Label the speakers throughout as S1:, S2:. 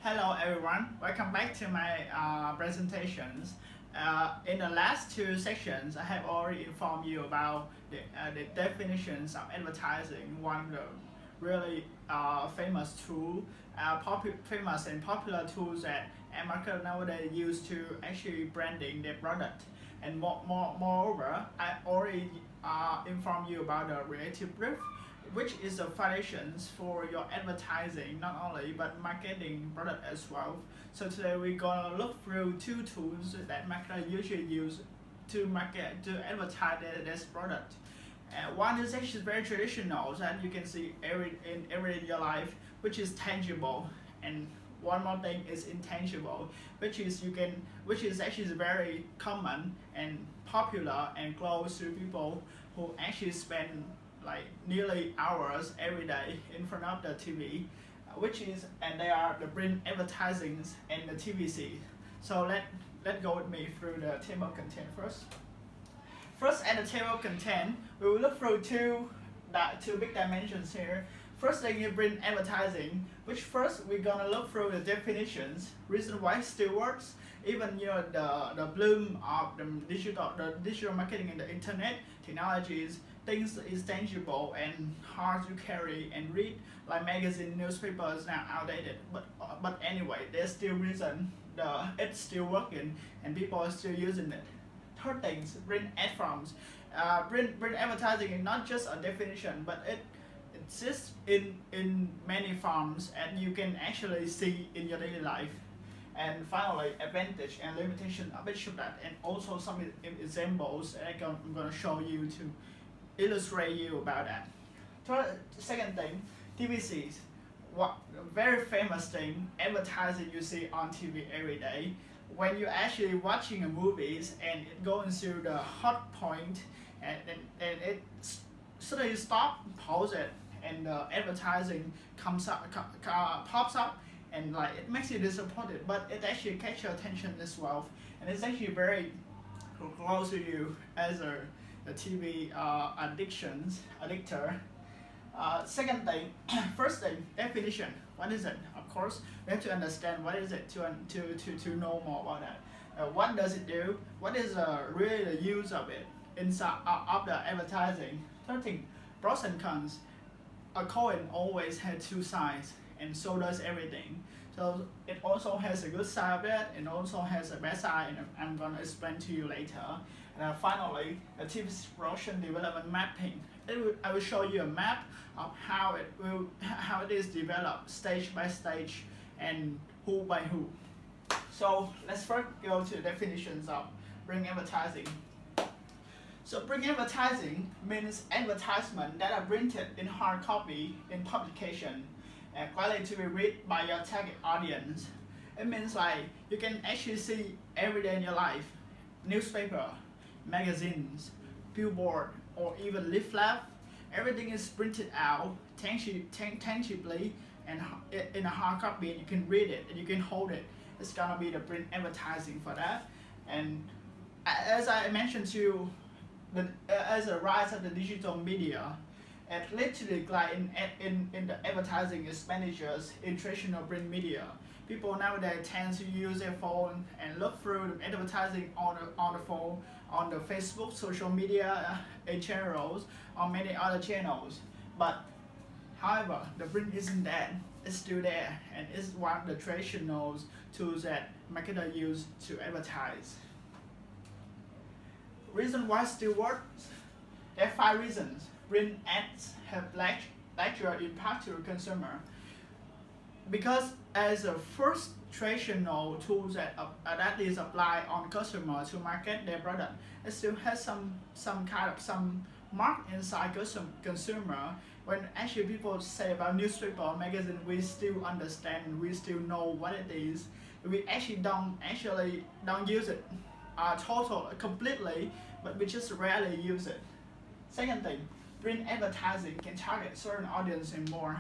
S1: Hello everyone, welcome back to my presentations. In the last two sections, I have already informed you about the definitions of advertising, one of the really famous tool, famous and popular tools that marketers nowadays use to actually branding their product. And moreover, I already informed you about the relative brief, which is the foundations for your advertising, not only but marketing product as well. So today we're gonna look through two tools that marketers usually use to market to advertise this product. One is actually very traditional that you can see every in your life, which is tangible, and one more thing is intangible, which is actually very common and popular and close to people who actually spend like nearly hours every day in front of the TV, and they are the print advertisings and the TVC. So let go with me through the table of content first. First, at the table of content, we will look through two big dimensions here. First thing is print advertising, which first we're gonna look through the definitions, reason why it still works, even the bloom of the digital marketing and the internet technologies, things is tangible and hard to carry and read, like magazine, newspapers now outdated. But anyway, there's still reason it's still working and people are still using it. Third things, print ad forms. Print advertising is not just a definition, but it exists in many forms and you can actually see in your daily life. And finally, advantage and limitation of each of that, and also some examples that I'm going to show you to illustrate you about that. Second thing, TVCs. What very famous thing, advertising you see on TV every day. When you're actually watching a movies and it goes through the hot point and it suddenly stop, pause it, and the advertising pops up, and like it makes you disappointed, but it actually catches your attention as well, and it's actually very close to you as a TV addictor. Second thing, first thing, definition. What is it? Of course, we have to understand what is it to know more about that. What does it do? What is really the use of it inside of the advertising? Third thing, pros and cons. A coin always has two sides, and so does everything. So it also has a good side of it, and also has a bad side, and I'm gonna explain to you later. And finally, the TV promotion development mapping. I will show you a map of how it is developed stage by stage and who by who. So let's first go to the definitions of print advertising. So print advertising means advertisement that are printed in hard copy in publication and likely to be read by your target audience. It means like you can actually see every day in your life, newspaper, magazines, billboard, or even leaflet. Everything is printed out tangibly and in a hard copy, and you can read it and you can hold it. It's gonna be the print advertising for that. And as I mentioned to you, as a rise of the digital media, and literally like in the advertising expenditures in traditional print media, people nowadays tend to use their phone and look through the advertising on the phone, on the Facebook, social media channels, or many other channels. But however, the print isn't dead. It's still there, and it's one of the traditional tools that marketers use to advertise. Reason why it still works? There are 5 reasons. Print ads have larger impact to the consumer because as a first traditional tool that is applied on customer to market their product, it still has some mark inside consumer. When actually people say about newspaper or magazine, we still understand, we still know what it is. We actually don't use it completely, but we just rarely use it. Second thing, print advertising can target certain audience and more.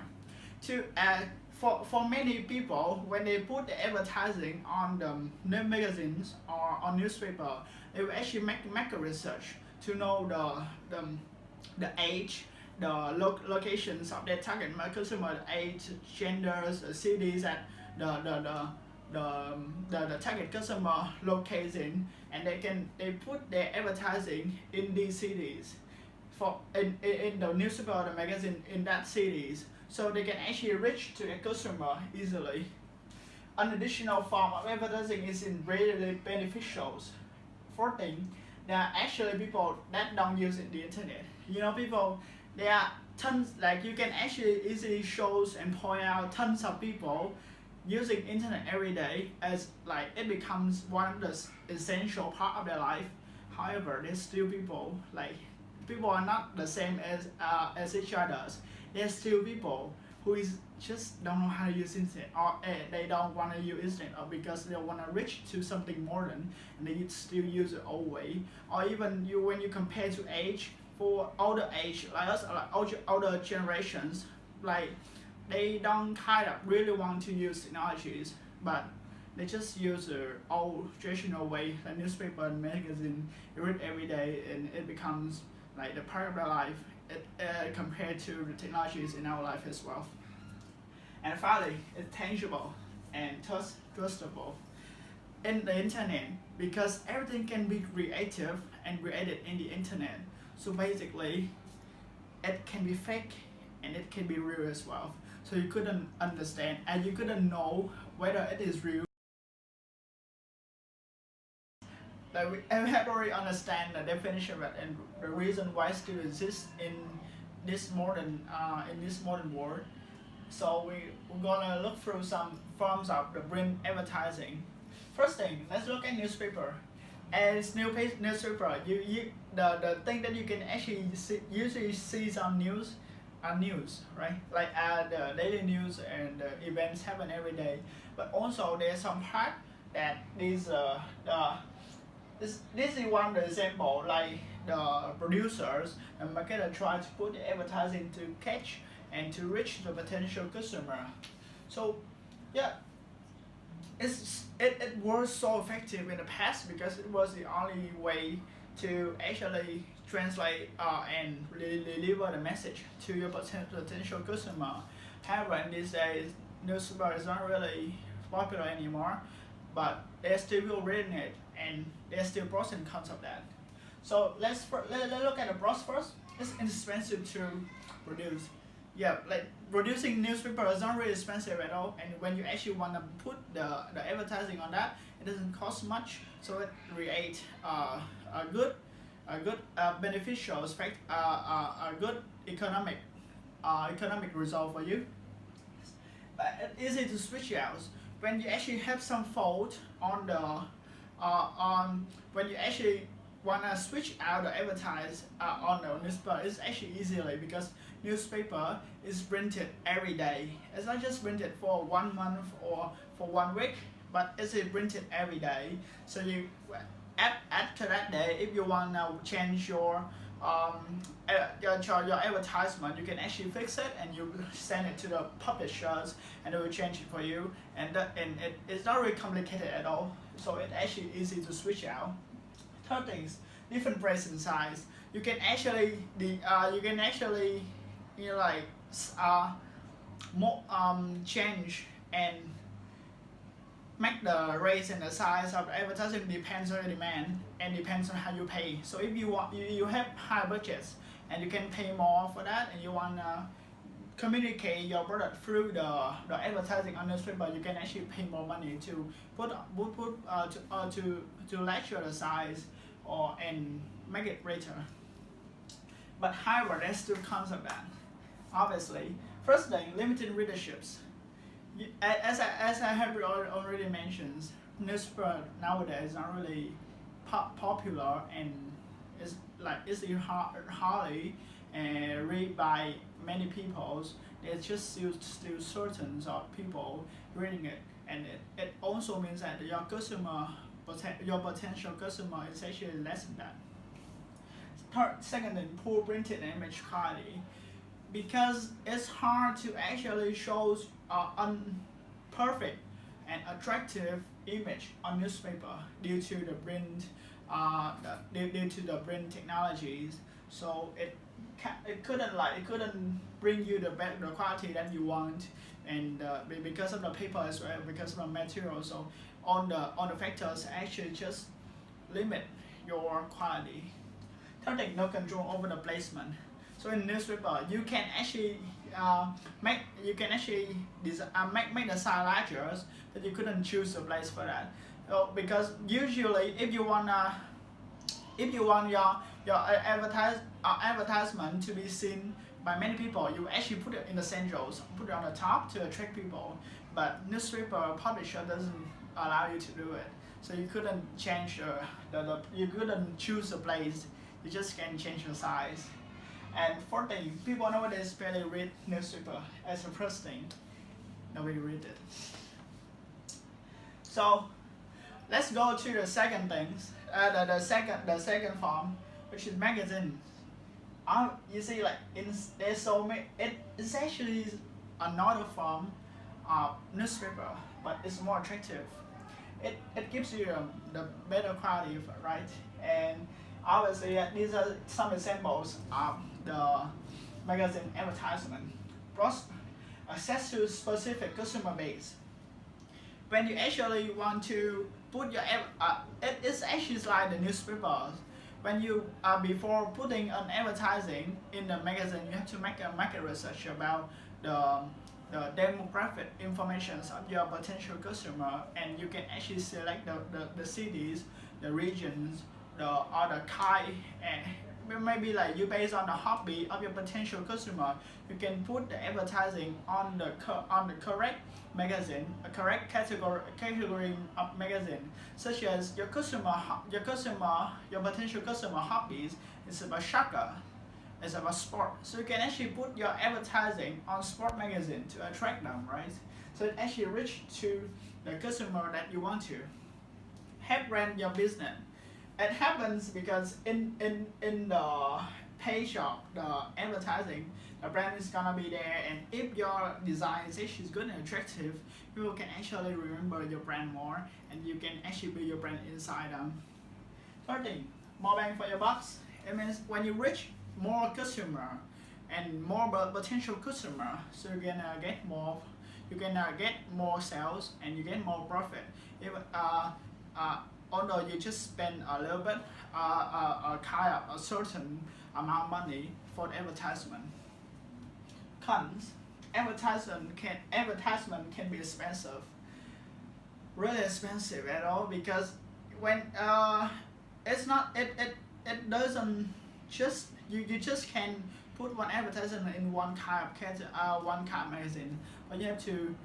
S1: For many people, when they put the advertising on the magazines or on newspaper, they will actually make a research to know the age, the locations of their target consumer, the age, genders, cities that the target customer location, and they put their advertising in these cities, for in the newspaper or the magazine in that cities, so they can actually reach to a customer easily. An additional form of advertising is in really beneficial. Fourth thing, there are actually people that don't use the internet. People, there are tons, like you can actually easily show and point out tons of people using internet every day, as like it becomes one of the essential part of their life. However, there's still people, like people are not the same as each others. There's still people who is just don't know how to use internet, or they don't want to use internet, or because they want to reach to something modern and they still use the old way. Or even when you compare to age, for older age like us, like older generations, like they don't kind of really want to use technologies, but they just use the old traditional way, like newspaper and magazine. You read every day, and it becomes like the part of their life, compared to the technologies in our life as well. And finally, it's tangible and trustable in the internet, because everything can be creative and created in the internet. So basically, it can be fake and it can be real as well. So you couldn't understand and you couldn't know whether it is real. Like we have already understand the definition of it and the reason why it still exists in this modern world. So we're gonna look through some forms of the print advertising. First thing, let's look at newspaper. As newspaper, the thing that you can actually usually see some news, right? Like the daily news and the events happen every day. But also there's some part that this is one of the example, like the producers and marketer try to put the advertising to catch and to reach the potential customer. So yeah, it was so effective in the past because it was the only way to actually translate and deliver the message to your potential customer. However, in these days, newspaper is not really popular anymore, but there's still people reading it, and there's still pros and cons of that. So let's look at the pros first. It's inexpensive to produce. Yeah, like producing newspaper is not really expensive at all, and when you actually want to put the advertising on that, it doesn't cost much, so it creates a good beneficial effect, a good economic result for you. But it's easy to switch out when you actually have some fault on the when you actually wanna switch out the advertise on the newspaper. It's actually easily because newspaper is printed every day. It's not just printed for 1 month or for 1 week, but it's printed every day. So you after that day, if you wanna change your advertisement, you can actually fix it and you send it to the publishers and they will change it for you. And it's not really complicated at all. So it's actually easy to switch out. Third thing is different price and size. You can actually change and make the raise and the size of the advertising depends on your demand and depends on how you pay. So if you have high budgets and you can pay more for that, and you wanna communicate your product through the advertising on newspaper, you can actually pay more money to to lecture the size and make it greater. But however, there's still cons of that. Obviously, first thing, limited readerships. As I have already mentioned, newspaper nowadays are really popular, and it's hardly read by many people. There's just still certain of people reading it, and it also means that your potential customer is actually less than that. Second thing, poor printed image quality, because it's hard to actually show perfect and attractive image on newspaper due to the print technologies. So it couldn't bring you the quality that you want, and because of the paper as well, because of the material. So on the factors actually just limit your quality. Third thing, no control over the placement. So in newspaper, you can actually make the size larger, but you couldn't choose a place for that. So because usually, if you want your advertisement to be seen by many people, you actually put it in the centrals, put it on the top to attract people. But newspaper publisher doesn't allow you to do it, so you couldn't change you couldn't choose a place. You just can change the size. And fourth thing, people nowadays barely read newspaper. As the first thing, nobody read it. So let's go to the second things. The second form, which is magazine. You see, like there's so many. It's actually another form of newspaper, but it's more attractive. It gives you the better quality, right? And obviously, these are some examples of the magazine advertisement. Plus, access to specific customer base. When you actually want to put your it's actually like the newspapers. When you before putting an advertising in the magazine, you have to make a market research about the demographic information of your potential customer, and you can actually select the cities, the regions, or the kind, and maybe like you based on the hobby of your potential customer, you can put the advertising on the correct magazine, a correct category of magazine, such as your potential customer hobbies is about soccer, it's about sport. So you can actually put your advertising on sport magazine to attract them, right? So it actually reach to the customer that you want to. Help brand your business. It happens because in the page of the advertising, the brand is gonna be there, and if your design is actually good and attractive, people can actually remember your brand more, and you can actually build your brand inside them. Third thing, more bang for your bucks. It means when you reach more customer and more potential customer, so you're gonna get more sales and you get more profit. If, although you just spend a little bit, kind of a certain amount of money for the advertisement. Cons: advertisement can be expensive, really expensive at all, because when it doesn't just you just can put one advertisement in one kind of magazine, but you have to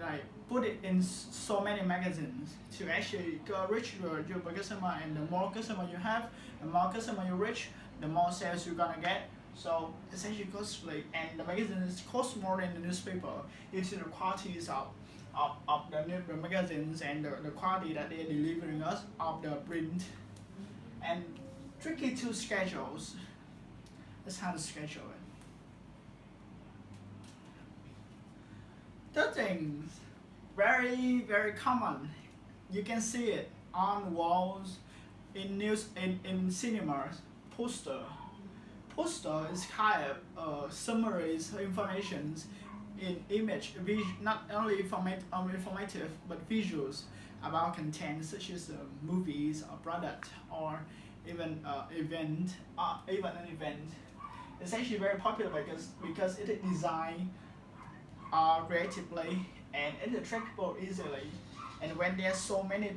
S1: like put it in so many magazines to actually reach your customer, and the more customer you have, the more customer you reach, the more sales you're gonna get. So it's actually costly, and the magazines cost more than the newspaper due to the qualities of the magazines and the quality that they're delivering us of the print. And tricky to schedules. That's how to schedule it. Third things, very very common. You can see it on walls, in cinemas. Poster is kind of summaries informations in image, not only informative but visuals about content, such as movies or product, or even event, even an event. It's actually very popular because it is designed creatively, and it attracts people easily. And when there's so many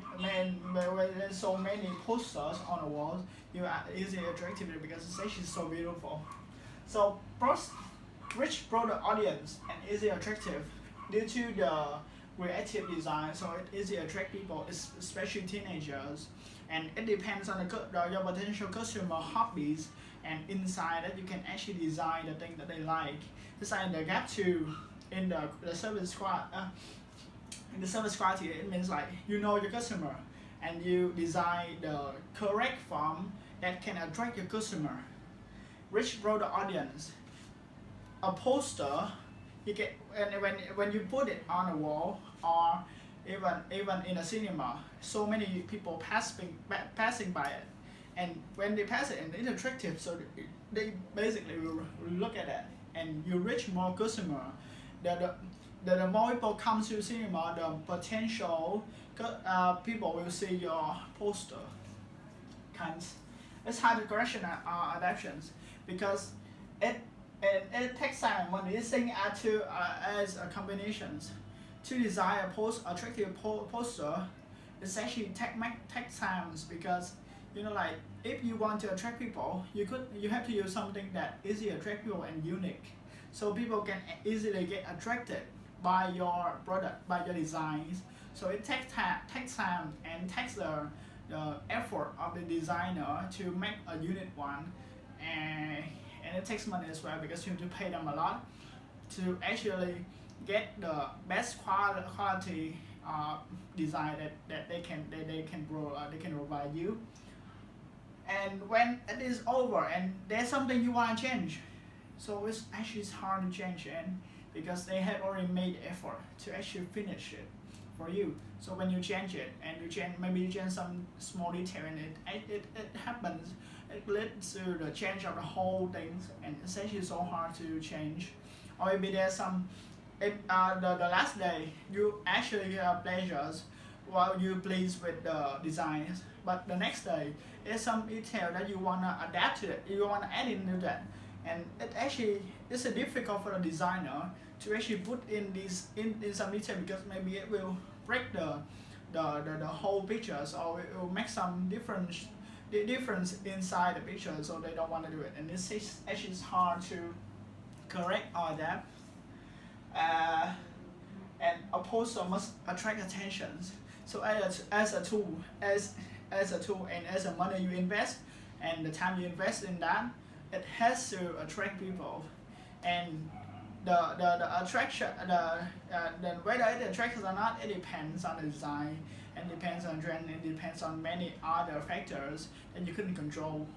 S1: posters on the walls, you are easily attracted because it's actually so beautiful. So first, rich broader audience and easily attractive due to the creative design, so it easily attract people, especially teenagers. And it depends on your potential customer hobbies, and inside it you can actually design the thing that they like. Design the gap to in the service in the service quality. It means like you know your customer and you design the correct form that can attract your customer. Reach broader audience. A poster you get, and when you put it on a wall, or even in a cinema, so many people passing by it, and when they pass it and it's attractive, so they basically will look at it, and you reach more customer. The more people come to cinema, the potential people will see your poster. Kinds. It's hard to correction adaptations because it it takes time when these things are to as combinations to design a attractive poster. It's actually take times because like if you want to attract people, you have to use something that easily attract people and unique, so people can easily get attracted by your product, by your designs. So it takes time and takes the effort of the designer to make a unique one, and it takes money as well because you have to pay them a lot to actually get the best quality design that they can provide you. And when it is over and there's something you want to change, so it's hard to change, and because they have already made effort to actually finish it for you. So when you change it and maybe you change some small detail in it happens, it leads to the change of the whole things, and it's actually so hard to change. Or maybe there's some if the last day you actually have pleasures while you pleased with the designs, but the next day there's some detail that you wanna adapt to it, you wanna add into that, and it actually it's difficult for the designer to actually put in some detail because maybe it will break the whole pictures, or it will make some difference inside the picture, so they don't want to do it, and it's actually hard to correct all that. uh, and a poster must attract attentions. So as a tool, and as the money you invest and the time you invest in that, it has to attract people, and the attraction, the whether it attracts or not, it depends on the design, and depends on trend, and depends on many other factors that you couldn't control.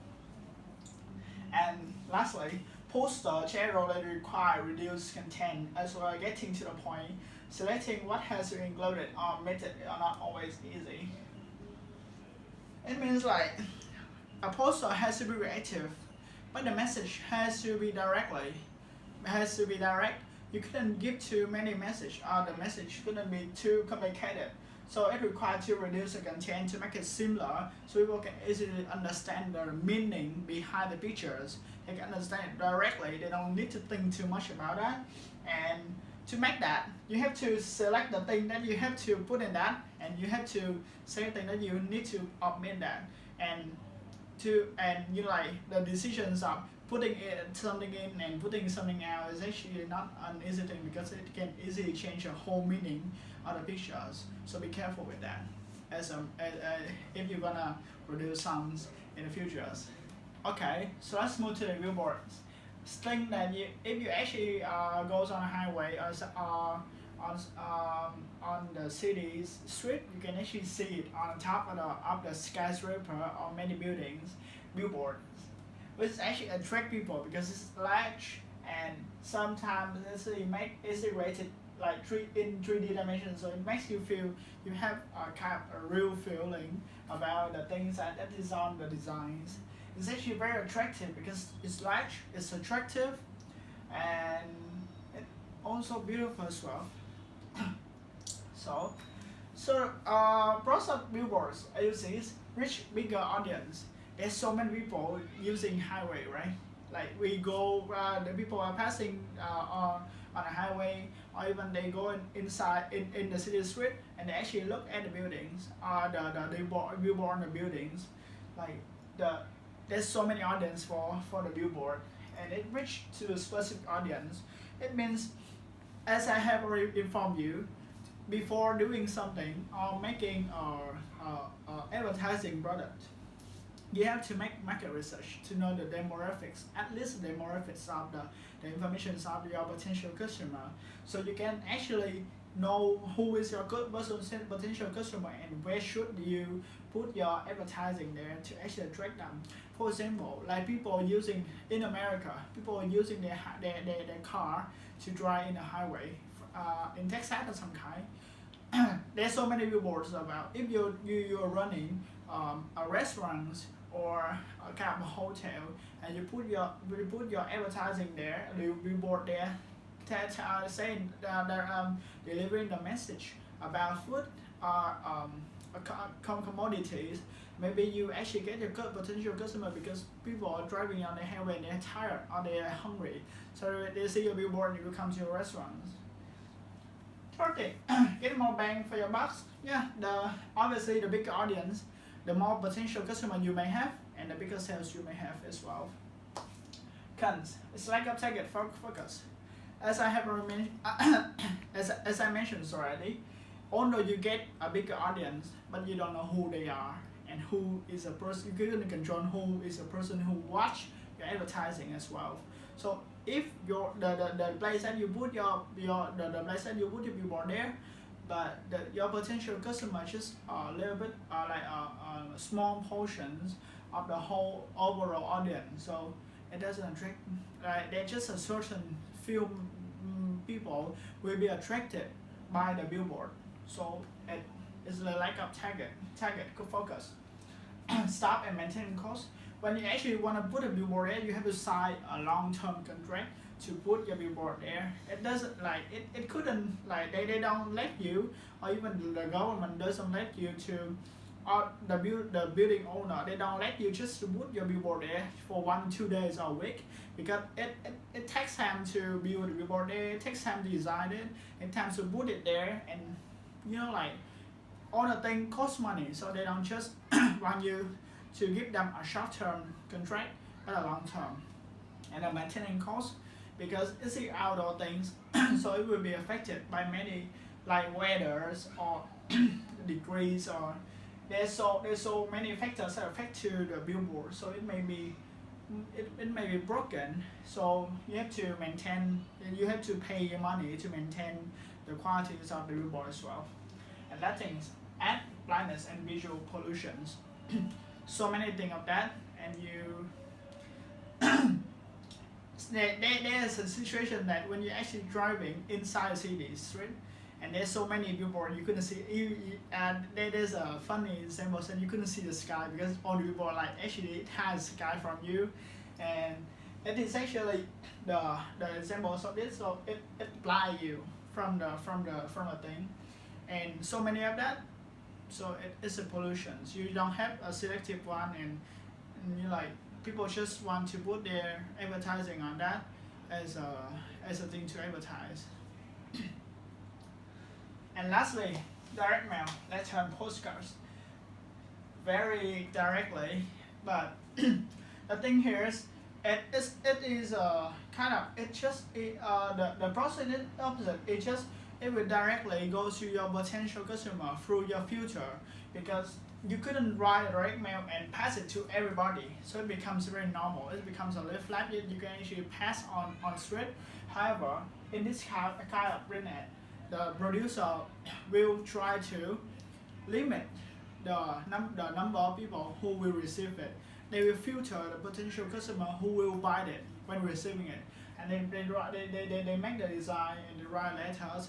S1: And lastly, poster generally require reduced content as well. Getting to the point, selecting what has to be included or omitted are not always easy. It means like a poster has to be reactive, but the message has to be direct. You couldn't give too many message, or the message couldn't be too complicated. So it requires to reduce the content to make it simpler, so people can easily understand the meaning behind the pictures. They can understand it directly. They don't need to think too much about that. And to make that, you have to select the thing that you have to put in that, and you have to say the thing that you need to omit that. And like the decisions of putting something in and putting something out is actually not an easy thing because it can easily change the whole meaning of the pictures. So be careful with that. If you're gonna produce songs in the futures. Okay, so let's move to the billboards. Thing that if you actually goes on a highway or on the city's street, you can actually see it on top of the skyscraper or many buildings, billboards, which actually attract people because it's large, and sometimes it's rated like in 3D dimensions, so it makes you feel you have a kind of a real feeling about the things that is on the designs. It's actually very attractive because it's large, it's attractive, and it also beautiful as well. So pros of billboards I use is reach bigger audience. There's so many people using highway, right? Like we go, the people are passing on a highway, or even they go inside in the city street, and they actually look at the buildings, the billboard on the buildings. Like there's so many audience for the billboard, and it reach to a specific audience. It means, as I have already informed you, before doing something or making or advertising product, you have to make market research to know the demographics, at least the demographics of the information of your potential customer, so you can actually know who is your good potential customer and where should you put your advertising there to actually attract them. For example, like people using in America, people are using their car to drive in the highway, in Texas or some kind. There's so many billboards about if you're running a restaurant or a kind of a hotel, and you put your advertising there, the billboard there, that saying they're delivering the message about food or commodities. Maybe you actually get your potential customer because people are driving on the highway and they're tired or they're hungry, so they see your billboard and they will come to your restaurants. Third thing, get more bang for your bucks. Yeah, obviously the bigger audience, the more potential customer you may have, and the bigger sales you may have as well. Cons, it's like a target focus. As I have as I mentioned already, although you get a bigger audience, but you don't know who they are and who is a person. You couldn't control who is a person who watch your advertising as well. So if the place that you put the place that you put your billboard there, but your potential customer just a little bit small portions of the whole overall audience, so it doesn't attract. There's just a certain few people will be attracted by the billboard, so it is the lack of target focus. Staff and maintenance costs. When you actually want to put a billboard there, you have to sign a long-term contract to put your billboard there. It doesn't it couldn't they don't let you, or even the government doesn't let you to, or the building owner, they don't let you just to put your billboard there for 1-2 days or a week, because it takes time to build the billboard there, it takes time to design it, and time to put it there, and all the thing costs money, so they don't just want you to give them a short-term contract but a long-term. And the maintenance cost, because it's the outdoor things, so it will be affected by many weathers or degrees, or there's so many factors that affect to the billboard, so it may be broken, so you have to maintain, you have to pay your money to maintain the qualities of the billboard as well. And that things add blindness and visual pollutions. So many things of that, and there's a situation that when you're actually driving inside the city street, and there's so many billboards you couldn't see, and there's a funny example, and you couldn't see the sky because all the billboard actually it hides sky from you, and it is actually the examples of this, so it blind you from the thing, and so many of that, so it's a pollution. So you don't have a selective one, and you people just want to put their advertising on that as a thing to advertise. And lastly, direct mail, letter and postcards. Very directly, but the thing here is the process is opposite. It will directly go to your potential customer through your filter, because you couldn't write a direct mail and pass it to everybody, so it becomes very normal. It becomes a little flat. You can actually pass on street. However, in this kind of print ad, the producer will try to limit the number of people who will receive it. They will filter the potential customer who will buy it when receiving it, and then they make the design and the write letters,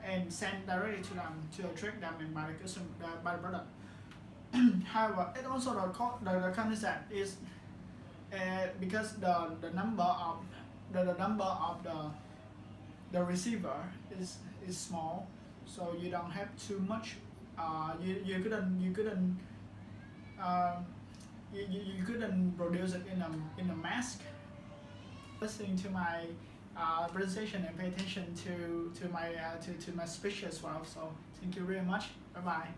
S1: and send directly to them to attract them and buy the product. However, it also the concept is because the number of the receiver is small, so you don't have too much. You couldn't produce it in a mask. Listening to my presentation and pay attention to my speech as well. So thank you very much. Bye bye.